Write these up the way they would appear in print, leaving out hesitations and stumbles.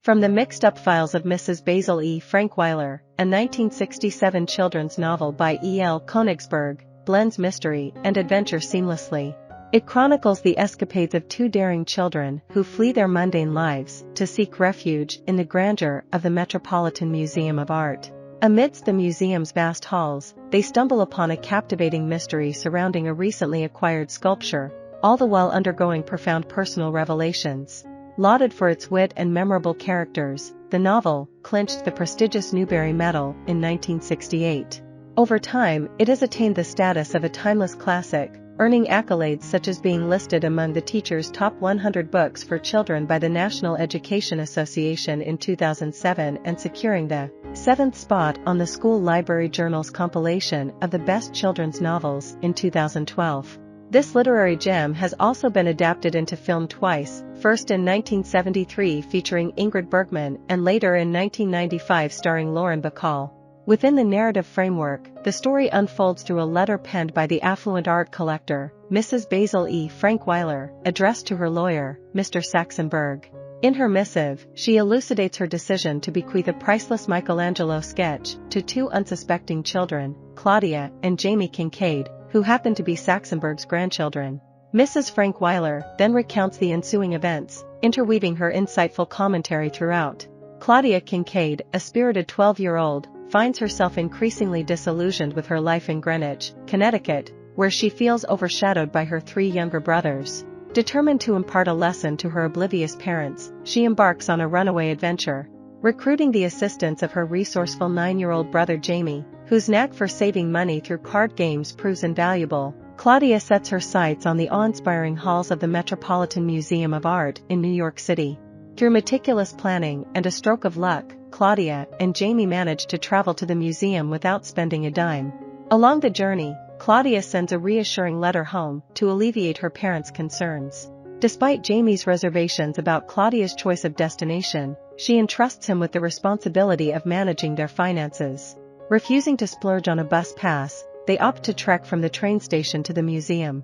From the mixed-up files of Mrs. Basil E. Frankweiler, a 1967 children's novel by E. L. Konigsburg, blends mystery and adventure seamlessly. It chronicles the escapades of two daring children who flee their mundane lives to seek refuge in the grandeur of the Metropolitan Museum of Art. Amidst the museum's vast halls, they stumble upon a captivating mystery surrounding a recently acquired sculpture, all the while undergoing profound personal revelations. Lauded for its wit and memorable characters, the novel clinched the prestigious Newbery Medal in 1968. Over time, it has attained the status of a timeless classic, earning accolades such as being listed among the teacher's top 100 books for children by the National Education Association in 2007 and securing the 7th spot on the School Library Journal's compilation of the best children's novels in 2012. This literary gem has also been adapted into film twice, first in 1973 featuring Ingrid Bergman and later in 1995 starring Lauren Bacall. Within the narrative framework, the story unfolds through a letter penned by the affluent art collector, Mrs. Basil E. Frankweiler, addressed to her lawyer, Mr. Saxenberg. In her missive, she elucidates her decision to bequeath a priceless Michelangelo sketch to two unsuspecting children, Claudia and Jamie Kincaid, who happen to be Saxenberg's grandchildren. Mrs. Frankweiler then recounts the ensuing events, interweaving her insightful commentary throughout. Claudia Kincaid, a spirited 12-year-old, finds herself increasingly disillusioned with her life in Greenwich, Connecticut, where she feels overshadowed by her three younger brothers. Determined to impart a lesson to her oblivious parents, she embarks on a runaway adventure. Recruiting the assistance of her resourceful 9-year-old brother Jamie, whose knack for saving money through card games proves invaluable, Claudia sets her sights on the awe-inspiring halls of the Metropolitan Museum of Art in New York City. Through meticulous planning and a stroke of luck, Claudia and Jamie manage to travel to the museum without spending a dime. Along the journey, Claudia sends a reassuring letter home to alleviate her parents' concerns. Despite Jamie's reservations about Claudia's choice of destination, she entrusts him with the responsibility of managing their finances. Refusing to splurge on a bus pass, they opt to trek from the train station to the museum.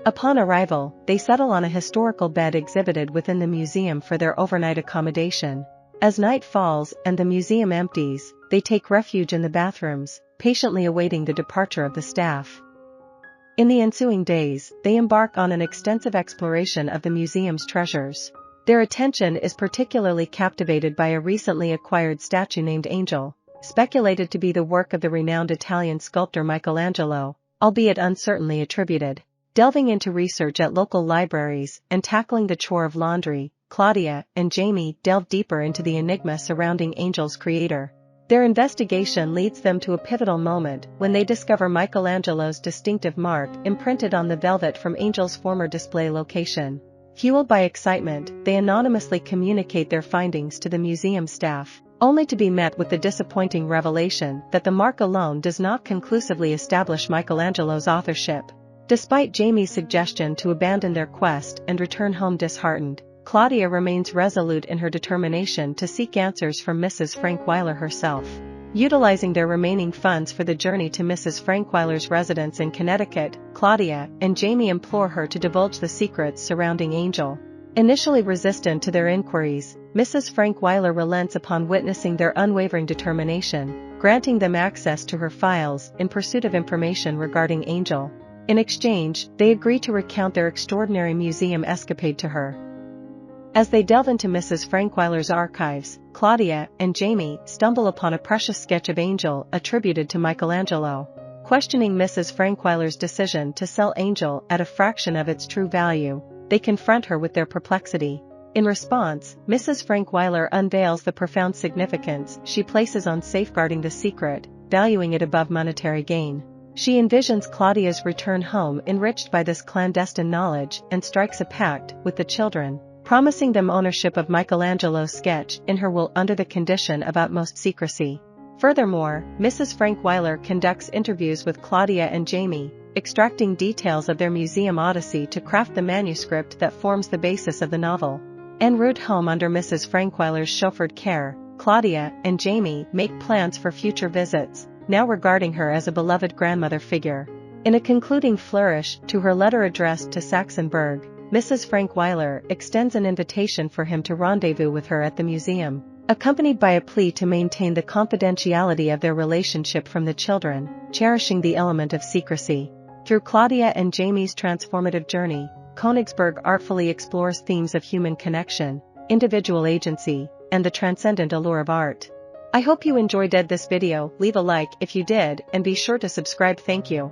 Upon arrival, they settle on a historical bed exhibited within the museum for their overnight accommodation. As night falls and the museum empties, they take refuge in the bathrooms, patiently awaiting the departure of the staff. In the ensuing days, they embark on an extensive exploration of the museum's treasures. Their attention is particularly captivated by a recently acquired statue named Angel, speculated to be the work of the renowned Italian sculptor Michelangelo, albeit uncertainly attributed. Delving into research at local libraries and tackling the chore of laundry, Claudia and Jamie delve deeper into the enigma surrounding Angel's creator. Their investigation leads them to a pivotal moment when they discover Michelangelo's distinctive mark imprinted on the velvet from Angel's former display location. Fueled by excitement, they anonymously communicate their findings to the museum staff, only to be met with the disappointing revelation that the mark alone does not conclusively establish Michelangelo's authorship. Despite Jamie's suggestion to abandon their quest and return home disheartened, Claudia remains resolute in her determination to seek answers from Mrs. Frankweiler herself. Utilizing their remaining funds for the journey to Mrs. Frankweiler's residence in Connecticut, Claudia and Jamie implore her to divulge the secrets surrounding Angel. Initially resistant to their inquiries, Mrs. Frankweiler relents upon witnessing their unwavering determination, granting them access to her files in pursuit of information regarding Angel. In exchange, they agree to recount their extraordinary museum escapade to her. As they delve into Mrs. Frankweiler's archives, Claudia and Jamie stumble upon a precious sketch of Angel attributed to Michelangelo. Questioning Mrs. Frankweiler's decision to sell Angel at a fraction of its true value, they confront her with their perplexity. In response, Mrs. Frankweiler unveils the profound significance she places on safeguarding the secret, valuing it above monetary gain. She envisions Claudia's return home enriched by this clandestine knowledge and strikes a pact with the children, promising them ownership of Michelangelo's sketch in her will under the condition of utmost secrecy. Furthermore, Mrs. Frankweiler conducts interviews with Claudia and Jamie, extracting details of their museum odyssey to craft the manuscript that forms the basis of the novel. En route home under Mrs. Frankweiler's chauffeured care, Claudia and Jamie make plans for future visits, now regarding her as a beloved grandmother figure. In a concluding flourish to her letter addressed to Saxenberg, Mrs. Frankweiler extends an invitation for him to rendezvous with her at the museum, accompanied by a plea to maintain the confidentiality of their relationship from the children, cherishing the element of secrecy. Through Claudia and Jamie's transformative journey, Konigsburg artfully explores themes of human connection, individual agency, and the transcendent allure of art. I hope you enjoyed this video. Leave a like if you did and be sure to subscribe. Thank you.